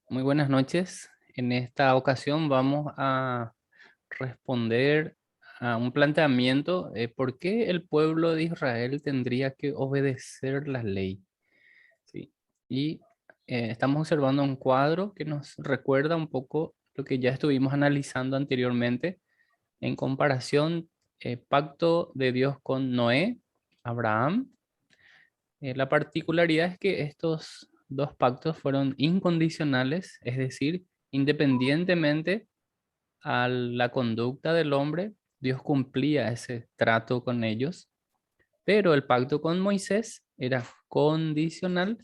Muy buenas noches. En esta ocasión vamos a responder a un planteamiento. ¿Por qué el pueblo de Israel tendría que obedecer la ley? ¿Sí? Y estamos observando un cuadro que nos recuerda un poco lo que ya estuvimos analizando anteriormente en comparación, pacto de Dios con Noé, Abraham. La particularidad es que estos dos pactos fueron incondicionales, es decir, independientemente a la conducta del hombre, Dios cumplía ese trato con ellos, pero el pacto con Moisés era condicional.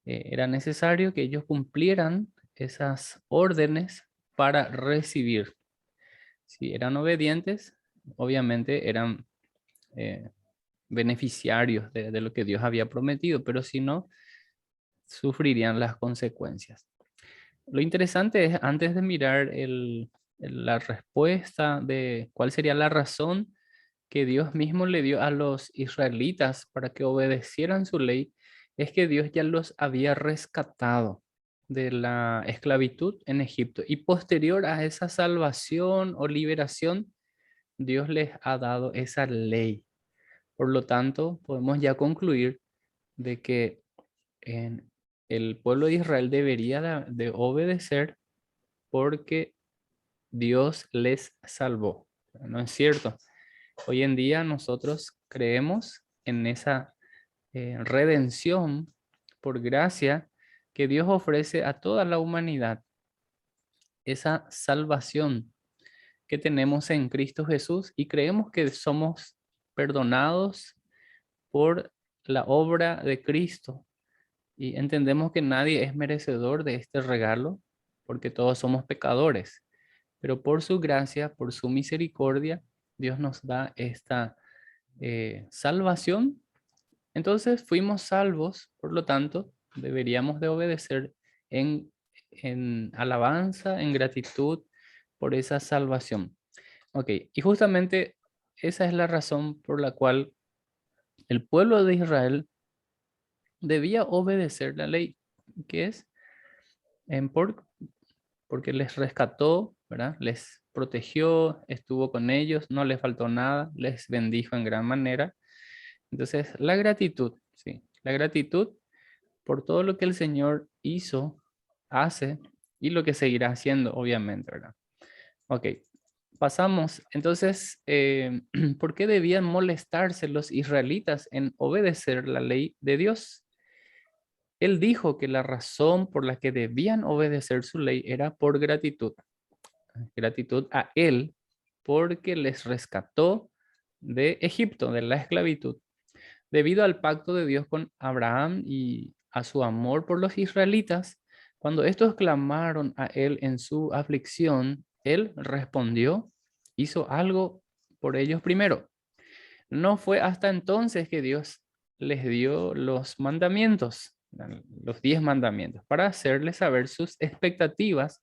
Era necesario que ellos cumplieran esas órdenes para recibir. Si eran obedientes, obviamente eran eh, beneficiarios de lo que Dios había prometido, pero si no, sufrirían las consecuencias. Lo interesante es, antes de mirar la respuesta de cuál sería la razón que Dios mismo le dio a los israelitas para que obedecieran su ley, es que Dios ya los había rescatado de la esclavitud en Egipto. Y posterior a esa salvación o liberación, Dios les ha dado esa ley. Por lo tanto, podemos ya concluir de que en el pueblo de Israel debería de obedecer porque Dios les salvó. ¿No es cierto? Hoy en día nosotros creemos en esa redención por gracia que Dios ofrece a toda la humanidad, esa salvación que tenemos en Cristo Jesús, y creemos que somos perdonados por la obra de Cristo. Y entendemos que nadie es merecedor de este regalo, porque todos somos pecadores. Pero por su gracia, por su misericordia, Dios nos da esta salvación. Entonces fuimos salvos, por lo tanto, deberíamos de obedecer en, en alabanza, en gratitud por esa salvación. Ok, y justamente esa es la razón por la cual el pueblo de Israel debía obedecer la ley, que es en porque les rescató, ¿verdad? Les protegió, estuvo con ellos, no les faltó nada, les bendijo en gran manera. Entonces, la gratitud, sí, la gratitud por todo lo que el Señor hizo, hace y lo que seguirá haciendo, obviamente, ¿verdad? Ok, pasamos. Entonces, ¿por qué debían molestarse los israelitas en obedecer la ley de Dios? Él dijo que la razón por la que debían obedecer su ley era por gratitud. Gratitud a Él porque les rescató de Egipto, de la esclavitud. Debido al pacto de Dios con Abraham y a su amor por los israelitas, cuando estos clamaron a Él en su aflicción, Él respondió, hizo algo por ellos primero. No fue hasta entonces que Dios les dio los mandamientos, los 10 mandamientos, para hacerles saber sus expectativas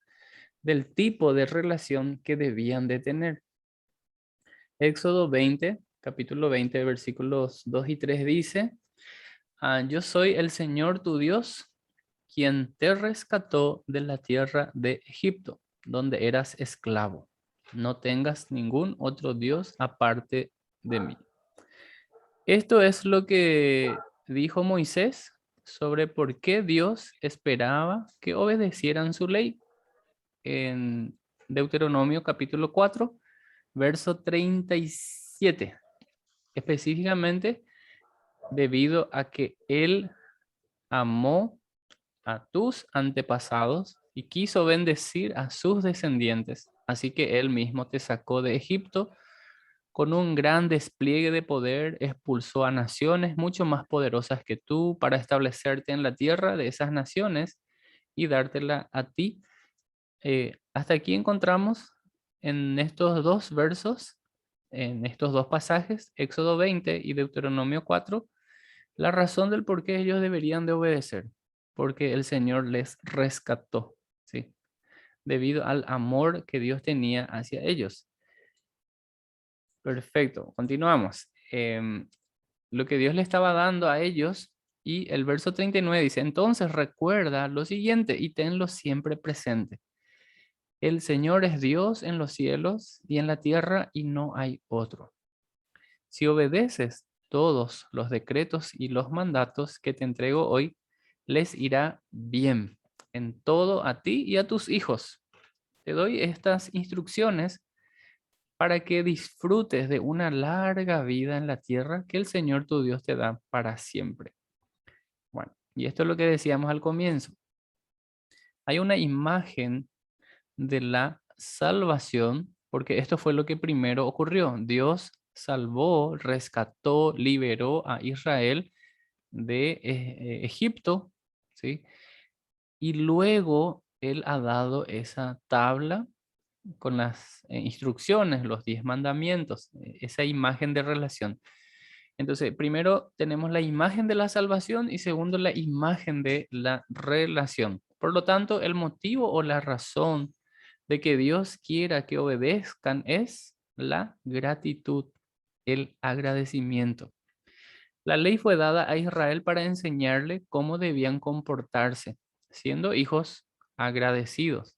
del tipo de relación que debían de tener. Éxodo 20, capítulo 20, versículos 2 y 3 dice: Yo soy el Señor tu Dios, quien te rescató de la tierra de Egipto, donde eras esclavo. No tengas ningún otro Dios aparte de mí. Esto es lo que dijo Moisés sobre por qué Dios esperaba que obedecieran su ley en Deuteronomio capítulo 4, verso 37. Específicamente debido a que Él amó a tus antepasados y quiso bendecir a sus descendientes. Así que Él mismo te sacó de Egipto con un gran despliegue de poder, expulsó a naciones mucho más poderosas que tú para establecerte en la tierra de esas naciones y dártela a ti. Hasta aquí encontramos en estos dos versos, en estos dos pasajes, Éxodo 20 y Deuteronomio 4, la razón del por qué ellos deberían de obedecer, porque el Señor les rescató, ¿sí? Debido al amor que Dios tenía hacia ellos. Perfecto, continuamos. Lo que Dios le estaba dando a ellos Y el verso 39 dice, entonces recuerda lo siguiente y tenlo siempre presente. El Señor es Dios en los cielos y en la tierra y no hay otro. Si obedeces todos los decretos y los mandatos que te entrego hoy, les irá bien en todo a ti y a tus hijos. Te doy estas instrucciones para que disfrutes de una larga vida en la tierra que el Señor tu Dios te da para siempre. Bueno, y esto es lo que decíamos al comienzo. Hay una imagen de la salvación, porque esto fue lo que primero ocurrió. Dios salvó, rescató, liberó a Israel de Egipto, ¿sí? Y luego Él ha dado esa tabla con las instrucciones, los 10 mandamientos, esa imagen de relación. Entonces, primero tenemos la imagen de la salvación y segundo la imagen de la relación. Por lo tanto, el motivo o la razón de que Dios quiera que obedezcan es la gratitud, el agradecimiento. La ley fue dada a Israel para enseñarle cómo debían comportarse, siendo hijos agradecidos.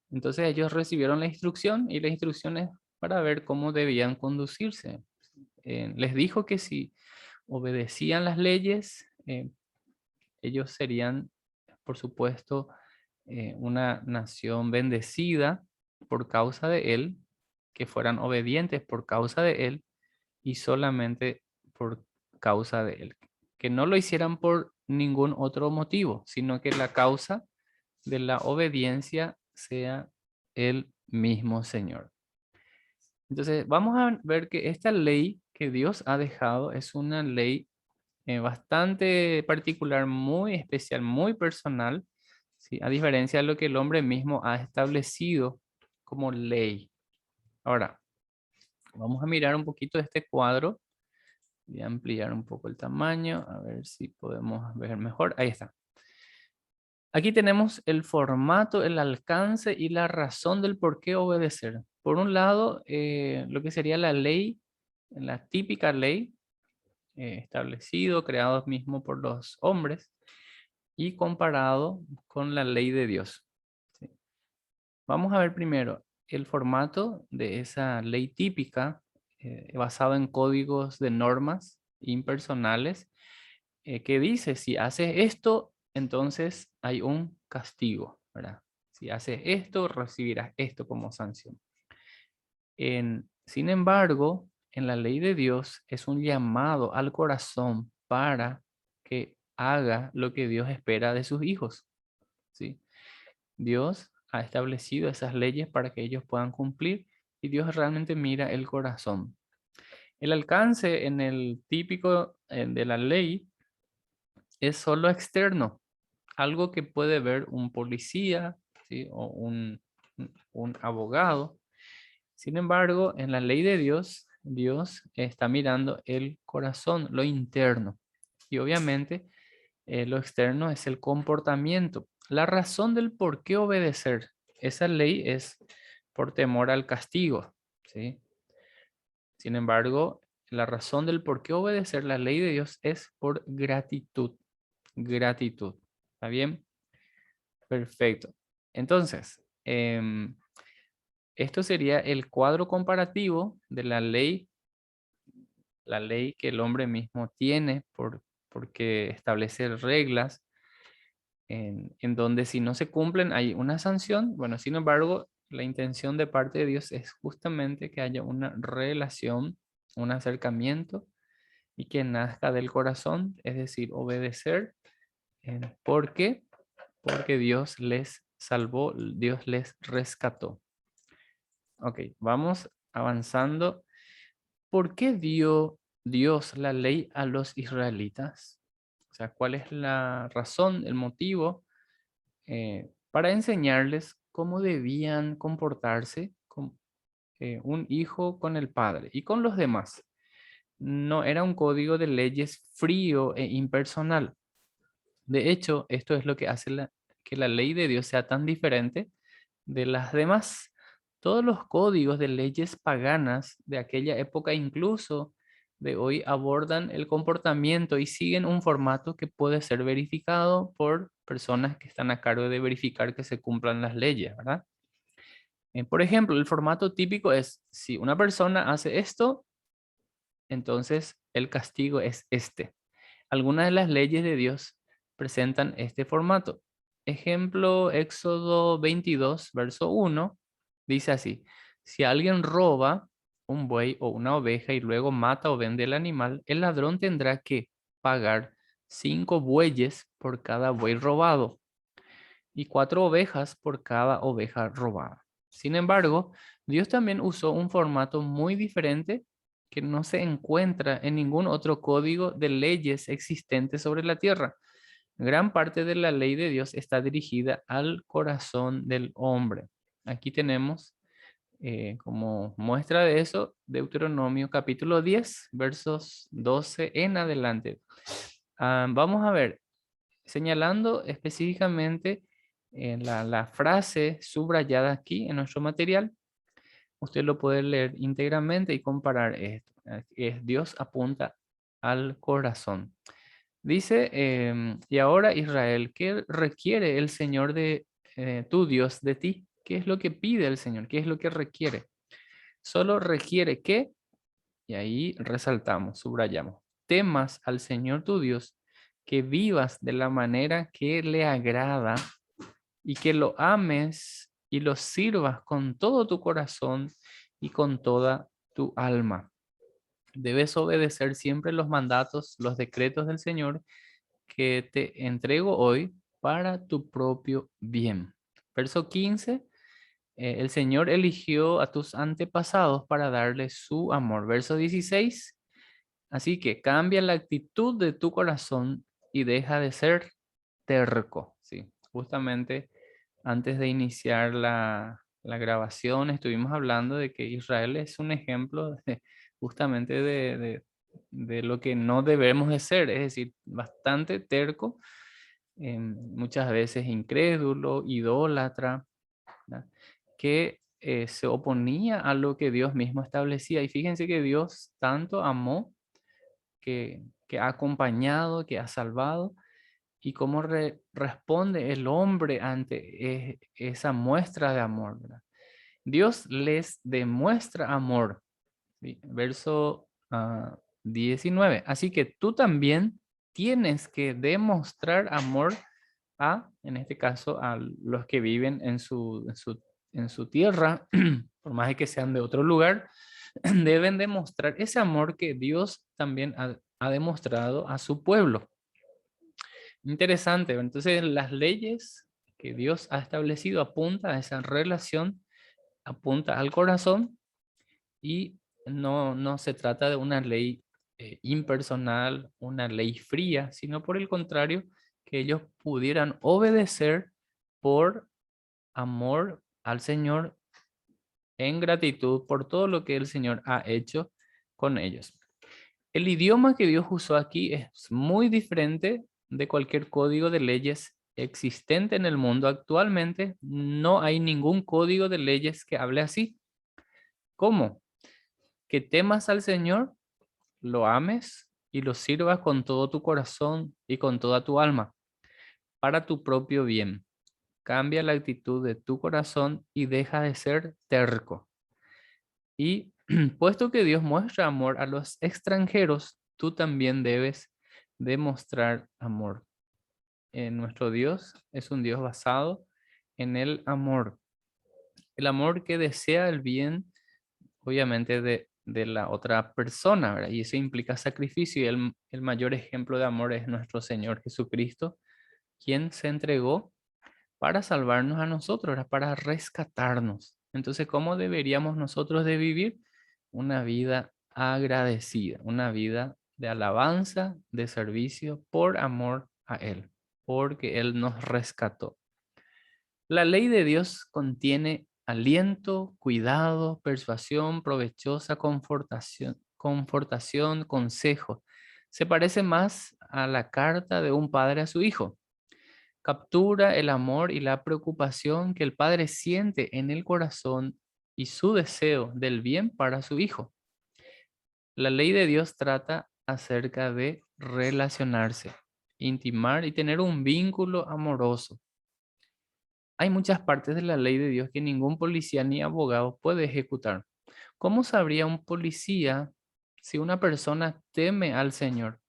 Entonces ellos recibieron la instrucción y la instrucción es para ver cómo debían conducirse. Les dijo que si obedecían las leyes, ellos serían, por supuesto, una nación bendecida por causa de él, que fueran obedientes por causa de él y solamente por causa de él. Que no lo hicieran por ningún otro motivo, sino que la causa de la obediencia sea el mismo Señor. Entonces, vamos a ver que esta ley que Dios ha dejado es una ley bastante particular, muy especial, muy personal, ¿sí? A diferencia de lo que el hombre mismo ha establecido como ley. Ahora, vamos a mirar un poquito este cuadro. Voy a ampliar un poco el tamaño, a ver si podemos ver mejor. Ahí está. Aquí tenemos el formato, el alcance y la razón del por qué obedecer. Por un lado, lo que sería la ley, la típica ley, establecido, creado mismo por los hombres y comparado con la ley de Dios. ¿Sí? Vamos a ver primero el formato de esa ley típica basado en códigos de normas impersonales que dice, si haces esto, entonces hay un castigo, ¿verdad? Si haces esto, recibirás esto como sanción. Sin embargo, en la ley de Dios es un llamado al corazón para que haga lo que Dios espera de sus hijos, ¿sí? Dios ha establecido esas leyes para que ellos puedan cumplir y Dios realmente mira el corazón. El alcance en el típico de la ley es solo externo, algo que puede ver un policía, ¿sí? O un abogado. Sin embargo, en la ley de Dios, Dios está mirando el corazón, lo interno. Y obviamente lo externo es el comportamiento. La razón del por qué obedecer esa ley es por temor al castigo, ¿sí? Sin embargo, la razón del por qué obedecer la ley de Dios es por gratitud. Gratitud. ¿Está bien? Perfecto. Entonces, esto sería el cuadro comparativo de la ley que el hombre mismo tiene porque establece reglas en donde si no se cumplen hay una sanción. Bueno, sin embargo, la intención de parte de Dios es justamente que haya una relación, un acercamiento y que nazca del corazón, es decir, obedecer. ¿Por qué? Porque Dios les salvó, Dios les rescató. Ok, vamos avanzando. ¿Por qué dio Dios la ley a los israelitas? O sea, ¿cuál es la razón, el motivo para enseñarles cómo debían comportarse con un hijo con el padre y con los demás? No era un código de leyes frío e impersonal. De hecho, esto es lo que hace que la ley de Dios sea tan diferente de las demás. Todos los códigos de leyes paganas de aquella época, incluso de hoy abordan el comportamiento y siguen un formato que puede ser verificado por personas que están a cargo de verificar que se cumplan las leyes, ¿verdad? Por ejemplo, el formato típico es, si una persona hace esto, entonces el castigo es este. Algunas de las leyes de Dios presentan este formato. Ejemplo, Éxodo 22, verso 1, dice así: si alguien roba un buey o una oveja y luego mata o vende el animal, el ladrón tendrá que pagar 5 bueyes por cada buey robado y 4 ovejas por cada oveja robada. Sin embargo, Dios también usó un formato muy diferente que no se encuentra en ningún otro código de leyes existentes sobre la tierra. Gran parte de la ley de Dios está dirigida al corazón del hombre. Aquí tenemos como muestra de eso Deuteronomio capítulo 10, versos 12 en adelante. Vamos a ver, señalando específicamente la frase subrayada aquí en nuestro material. Usted lo puede leer íntegramente y comparar esto. Es Dios apunta al corazón. Dice, y ahora Israel, ¿qué requiere el Señor de tu Dios de ti? ¿Qué es lo que pide el Señor? ¿Qué es lo que requiere? Solo requiere que, y ahí resaltamos, subrayamos, temas al Señor tu Dios, que vivas de la manera que le agrada y que lo ames y lo sirvas con todo tu corazón y con toda tu alma. Debes obedecer siempre los mandatos, los decretos del Señor que te entrego hoy para tu propio bien. Verso 15. El Señor eligió a tus antepasados para darles su amor. Verso 16. Así que cambia la actitud de tu corazón y deja de ser terco. Sí, justamente antes de iniciar la grabación estuvimos hablando de que Israel es un ejemplo justamente de lo que no debemos de ser, es decir, bastante terco, muchas veces incrédulo, idólatra, ¿verdad? Que se oponía a lo que Dios mismo establecía. Y fíjense que Dios tanto amó que ha acompañado, que ha salvado, y cómo responde el hombre ante esa muestra de amor, ¿verdad? Dios les demuestra amor. ¿Sí? Verso 19. Así que tú también tienes que demostrar amor a, en este caso, a los que viven en su tierra, por más de que sean de otro lugar, deben demostrar ese amor que Dios también ha demostrado a su pueblo. Interesante. Entonces, las leyes que Dios ha establecido apunta a esa relación, apunta al corazón y no se trata de una ley impersonal, una ley fría, sino por el contrario, que ellos pudieran obedecer por amor al Señor en gratitud por todo lo que el Señor ha hecho con ellos. El idioma que Dios usó aquí es muy diferente de cualquier código de leyes existente en el mundo. Actualmente no hay ningún código de leyes que hable así. ¿Cómo? Que temas al Señor, lo ames y lo sirvas con todo tu corazón y con toda tu alma, para tu propio bien. Cambia la actitud de tu corazón y deja de ser terco. Y puesto que Dios muestra amor a los extranjeros, tú también debes demostrar amor. Nuestro Dios es un Dios basado en el amor que desea el bien, obviamente, de la otra persona, ¿verdad? Y eso implica sacrificio, y el mayor ejemplo de amor es nuestro Señor Jesucristo, quien se entregó para salvarnos a nosotros, ¿verdad? Para rescatarnos. Entonces, ¿cómo deberíamos nosotros de vivir? Una vida agradecida, una vida de alabanza, de servicio por amor a Él, porque Él nos rescató. La ley de Dios contiene aliento, cuidado, persuasión provechosa, confortación, consejo. Se parece más a la carta de un padre a su hijo. Captura el amor y la preocupación que el padre siente en el corazón y su deseo del bien para su hijo. La ley de Dios trata acerca de relacionarse, intimar y tener un vínculo amoroso. Hay muchas partes de la ley de Dios que ningún policía ni abogado puede ejecutar. ¿Cómo sabría un policía si una persona teme al Señor?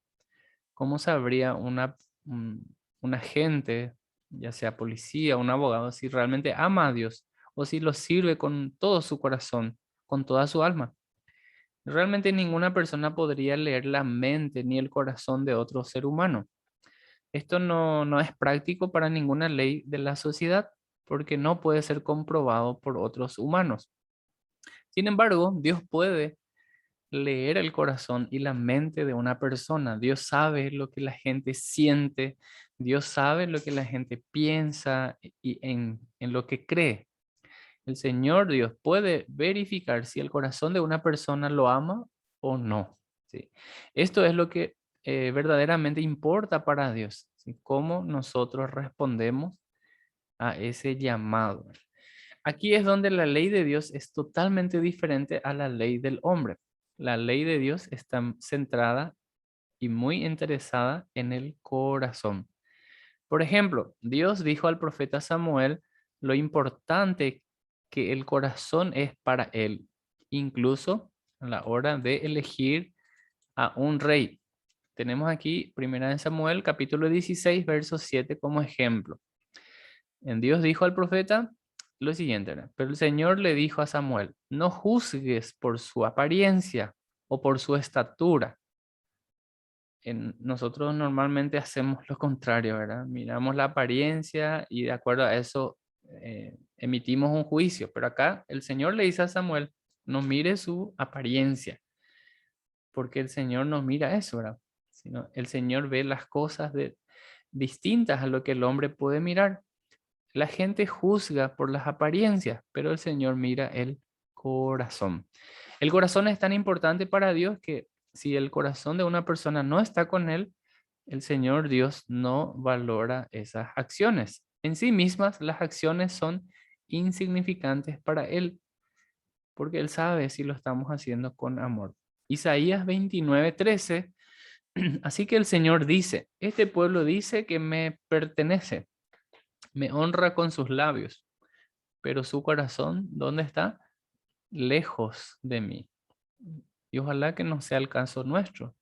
¿Cómo sabría un agente, ya sea policía o un abogado, si realmente ama a Dios o si lo sirve con todo su corazón, con toda su alma? Realmente ninguna persona podría leer la mente ni el corazón de otro ser humano. Esto no es práctico para ninguna ley de la sociedad porque no puede ser comprobado por otros humanos. Sin embargo, Dios puede leer el corazón y la mente de una persona. Dios sabe lo que la gente siente, Dios sabe lo que la gente piensa y en lo que cree. El Señor Dios puede verificar si el corazón de una persona lo ama o no. ¿Sí? Esto es lo que verdaderamente importa para Dios, ¿sí? Cómo nosotros respondemos a ese llamado. Aquí es donde la ley de Dios es totalmente diferente a la ley del hombre. La ley de Dios está centrada y muy interesada en el corazón. Por ejemplo, Dios dijo al profeta Samuel lo importante que el corazón es para él, incluso a la hora de elegir a un rey. Tenemos aquí 1 Samuel capítulo 16, verso 7 como ejemplo. En Dios dijo al profeta lo siguiente, ¿verdad? Pero el Señor le dijo a Samuel, no juzgues por su apariencia o por su estatura. Nosotros normalmente hacemos lo contrario, ¿verdad? Miramos la apariencia y de acuerdo a eso emitimos un juicio. Pero acá el Señor le dice a Samuel, no mire su apariencia, porque el Señor no mira eso, ¿verdad? Sino el Señor ve las cosas distintas a lo que el hombre puede mirar. La gente juzga por las apariencias, pero el Señor mira el corazón. El corazón es tan importante para Dios que si el corazón de una persona no está con Él, el Señor Dios no valora esas acciones. En sí mismas, las acciones son insignificantes para Él, porque Él sabe si lo estamos haciendo con amor. Isaías 29:13, así que el Señor dice, este pueblo dice que me pertenece, me honra con sus labios, pero su corazón, ¿dónde está? Lejos de mí. Y ojalá que no sea el caso nuestro.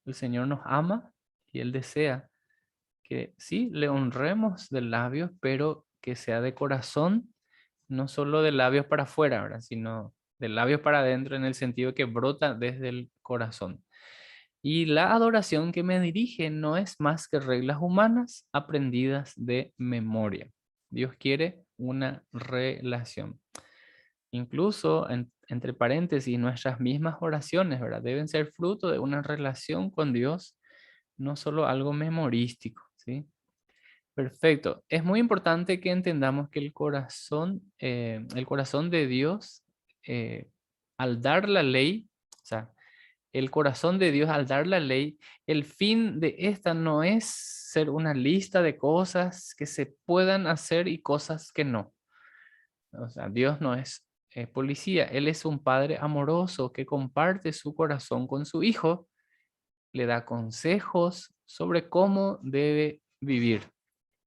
El Señor nos ama y Él desea que sí, le honremos de labios, pero que sea de corazón, no solo de labios para afuera, ¿verdad? Sino de labios para adentro en el sentido que brota desde el corazón. Y la adoración que me dirige no es más que reglas humanas aprendidas de memoria. Dios quiere una relación. Incluso, entre paréntesis, nuestras mismas oraciones, ¿verdad? Deben ser fruto de una relación con Dios, no solo algo memorístico, ¿sí? Perfecto. Es muy importante que entendamos que el corazón de Dios, eh, al dar la ley, o sea, el corazón de Dios al dar la ley, el fin de esta no es ser una lista de cosas que se puedan hacer y cosas que no. O sea, Dios no es policía, Él es un padre amoroso que comparte su corazón con su hijo, le da consejos sobre cómo debe vivir,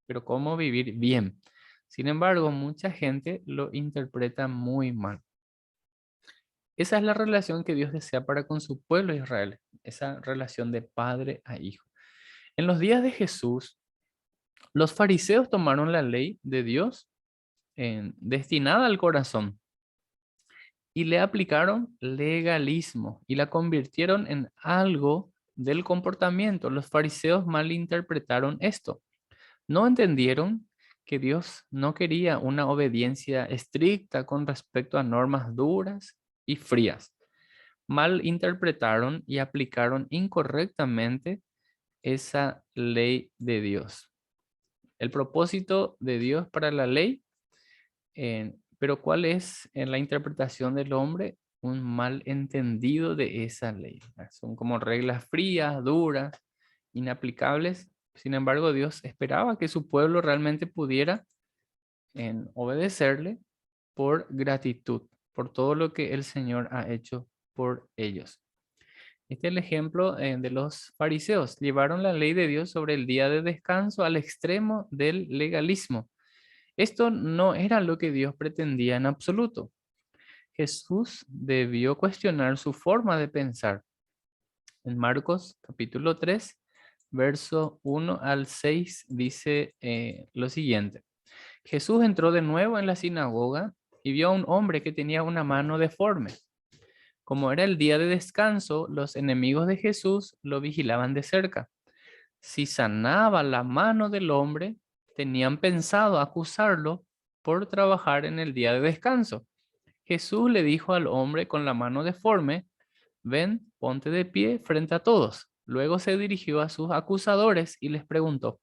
pero cómo vivir bien. Sin embargo, mucha gente lo interpreta muy mal. Esa es la relación que Dios desea para con su pueblo Israel, esa relación de padre a hijo. En los días de Jesús, los fariseos tomaron la ley de Dios destinada al corazón y le aplicaron legalismo y la convirtieron en algo del comportamiento. Los fariseos malinterpretaron esto. No entendieron que Dios no quería una obediencia estricta con respecto a normas duras y frías. Malinterpretaron y aplicaron incorrectamente esa ley de Dios. El propósito de Dios para la ley, pero ¿cuál es en la interpretación del hombre? Un mal entendido de esa ley. Son como reglas frías, duras, inaplicables. Sin embargo, Dios esperaba que su pueblo realmente pudiera obedecerle por gratitud, por todo lo que el Señor ha hecho por ellos. Este es el ejemplo de los fariseos. Llevaron la ley de Dios sobre el día de descanso al extremo del legalismo. Esto no era lo que Dios pretendía en absoluto. Jesús debió cuestionar su forma de pensar. En Marcos capítulo 3, verso 1 al 6 dice lo siguiente. Jesús entró de nuevo en la sinagoga y vio a un hombre que tenía una mano deforme. Como era el día de descanso, los enemigos de Jesús lo vigilaban de cerca. Si sanaba la mano del hombre, tenían pensado acusarlo por trabajar en el día de descanso. Jesús le dijo al hombre con la mano deforme, ven, ponte de pie frente a todos. Luego se dirigió a sus acusadores y les preguntó,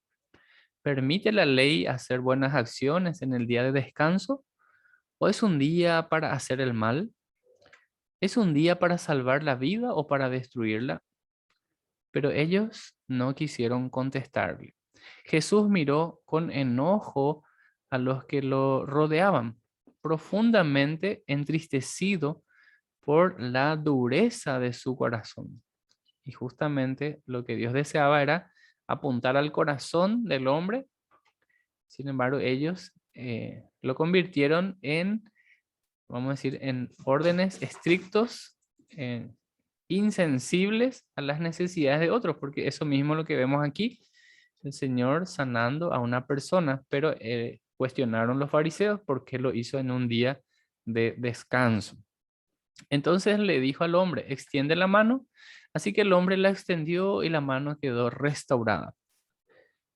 ¿permite la ley hacer buenas acciones en el día de descanso? ¿O es un día para hacer el mal? ¿Es un día para salvar la vida o para destruirla? Pero ellos no quisieron contestarle. Jesús miró con enojo a los que lo rodeaban, profundamente entristecido por la dureza de su corazón. Y justamente lo que Dios deseaba era apuntar al corazón del hombre. Sin embargo, ellos lo convirtieron en, vamos a decir, en órdenes estrictos, insensibles a las necesidades de otros, porque eso mismo es lo que vemos aquí, el Señor sanando a una persona, pero cuestionaron los fariseos por qué lo hizo en un día de descanso. Entonces le dijo al hombre, extiende la mano, así que el hombre la extendió y la mano quedó restaurada.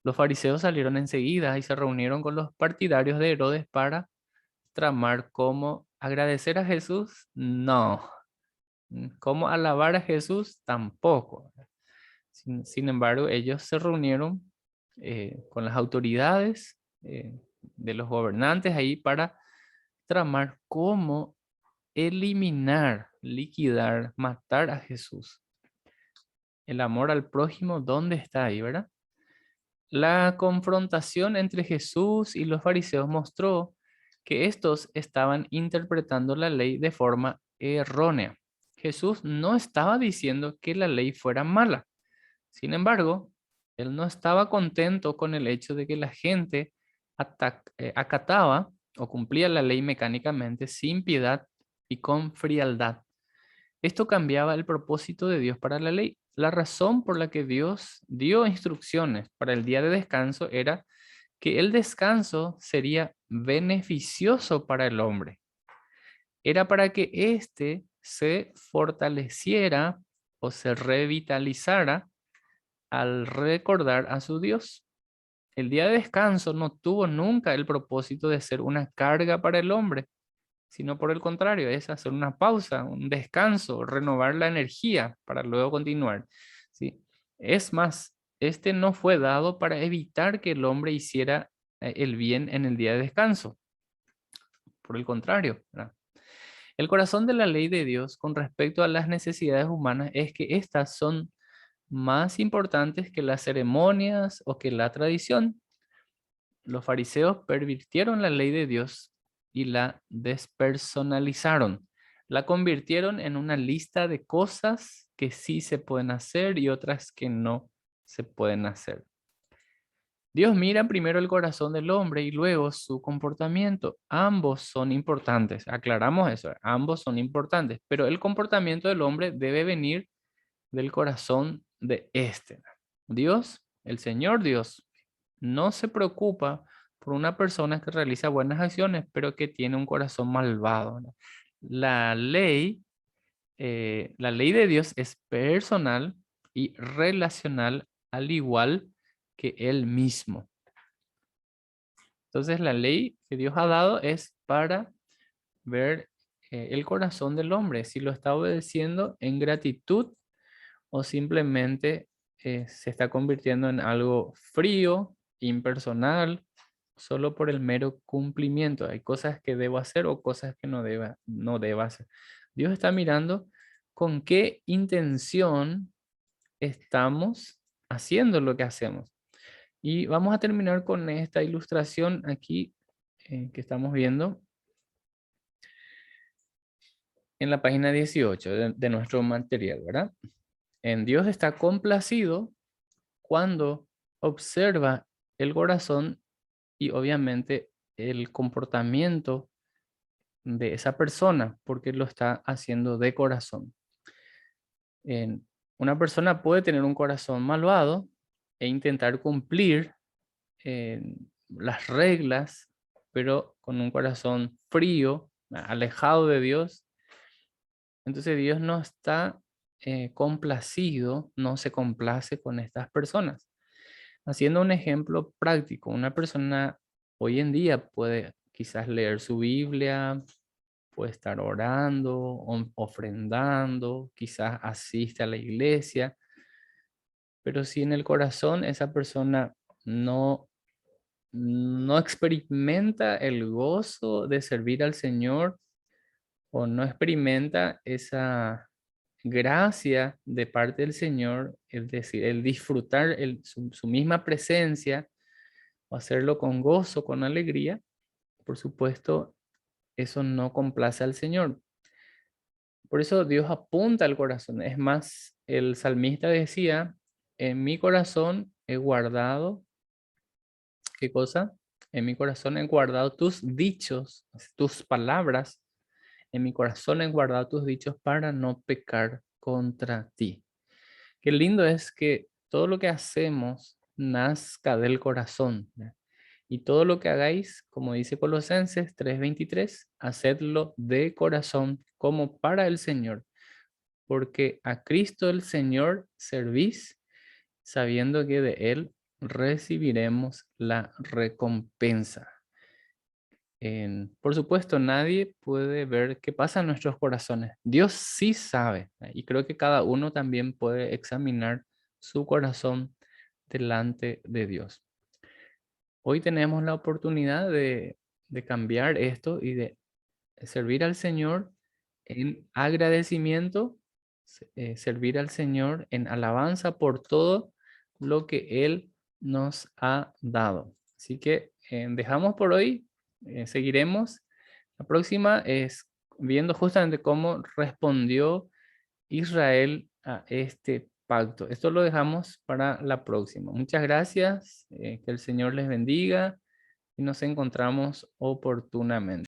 Los fariseos salieron enseguida y se reunieron con los partidarios de Herodes para tramar cómo agradecer a Jesús. No. ¿Cómo alabar a Jesús? Tampoco. Sin embargo, ellos se reunieron con las autoridades de los gobernantes ahí para tramar cómo eliminar, liquidar, matar a Jesús. El amor al prójimo, ¿dónde está ahí, verdad? La confrontación entre Jesús y los fariseos mostró que estos estaban interpretando la ley de forma errónea. Jesús no estaba diciendo que la ley fuera mala. Sin embargo, él no estaba contento con el hecho de que la gente acataba o cumplía la ley mecánicamente sin piedad y con frialdad. Esto cambiaba el propósito de Dios para la ley. La razón por la que Dios dio instrucciones para el día de descanso era que el descanso sería beneficioso para el hombre. Era para que éste se fortaleciera o se revitalizara al recordar a su Dios. El día de descanso no tuvo nunca el propósito de ser una carga para el hombre, sino por el contrario, es hacer una pausa, un descanso, renovar la energía para luego continuar. ¿Sí? Es más, este no fue dado para evitar que el hombre hiciera el bien en el día de descanso. Por el contrario, ¿verdad? El corazón de la ley de Dios con respecto a las necesidades humanas es que estas son más importantes que las ceremonias o que la tradición. Los fariseos pervirtieron la ley de Dios y la despersonalizaron. La convirtieron en una lista de cosas que sí se pueden hacer y otras que no se pueden hacer. Dios mira primero el corazón del hombre y luego su comportamiento. Ambos son importantes. Aclaramos eso. Ambos son importantes. Pero el comportamiento del hombre debe venir del corazón de este. Dios, el Señor Dios, no se preocupa por una persona que realiza buenas acciones, pero que tiene un corazón malvado, ¿no? La la ley de Dios es personal y relacional al igual que Él mismo. Entonces la ley que Dios ha dado es para ver el corazón del hombre, si lo está obedeciendo en gratitud o simplemente se está convirtiendo en algo frío, impersonal, solo por el mero cumplimiento. Hay cosas que debo hacer o cosas que no deba hacer. Dios está mirando con qué intención estamos haciendo lo que hacemos. Y vamos a terminar con esta ilustración aquí que estamos viendo en la página 18 de nuestro material, ¿verdad? En Dios está complacido cuando observa el corazón y obviamente el comportamiento de esa persona, porque lo está haciendo de corazón. Una persona puede tener un corazón malvado e intentar cumplir las reglas, pero con un corazón frío, alejado de Dios. Entonces Dios no está complacido, no se complace con estas personas. Haciendo un ejemplo práctico, una persona hoy en día puede quizás leer su Biblia, puede estar orando, ofrendando, quizás asiste a la iglesia, pero si en el corazón esa persona no experimenta el gozo de servir al Señor o no experimenta esa gracia de parte del Señor, es decir, el disfrutar su misma presencia o hacerlo con gozo, con alegría, por supuesto, eso no complace al Señor. Por eso Dios apunta al corazón. Es más, el salmista decía, en mi corazón he guardado, ¿qué cosa? En mi corazón he guardado tus dichos, tus palabras. En mi corazón he guardado tus dichos para no pecar contra ti. Qué lindo es que todo lo que hacemos nazca del corazón, ¿verdad? Y todo lo que hagáis, como dice Colosenses 3:23, hacedlo de corazón como para el Señor, porque a Cristo el Señor servís, sabiendo que de Él recibiremos la recompensa. Por supuesto, nadie puede ver qué pasa en nuestros corazones. Dios sí sabe, y creo que cada uno también puede examinar su corazón delante de Dios. Hoy tenemos la oportunidad de cambiar esto y de servir al Señor en agradecimiento, servir al Señor en alabanza por todo lo que Él nos ha dado. Así que dejamos por hoy, seguiremos. La próxima es viendo justamente cómo respondió Israel a este pacto. Esto lo dejamos para la próxima. Muchas gracias, que el Señor les bendiga y nos encontramos oportunamente.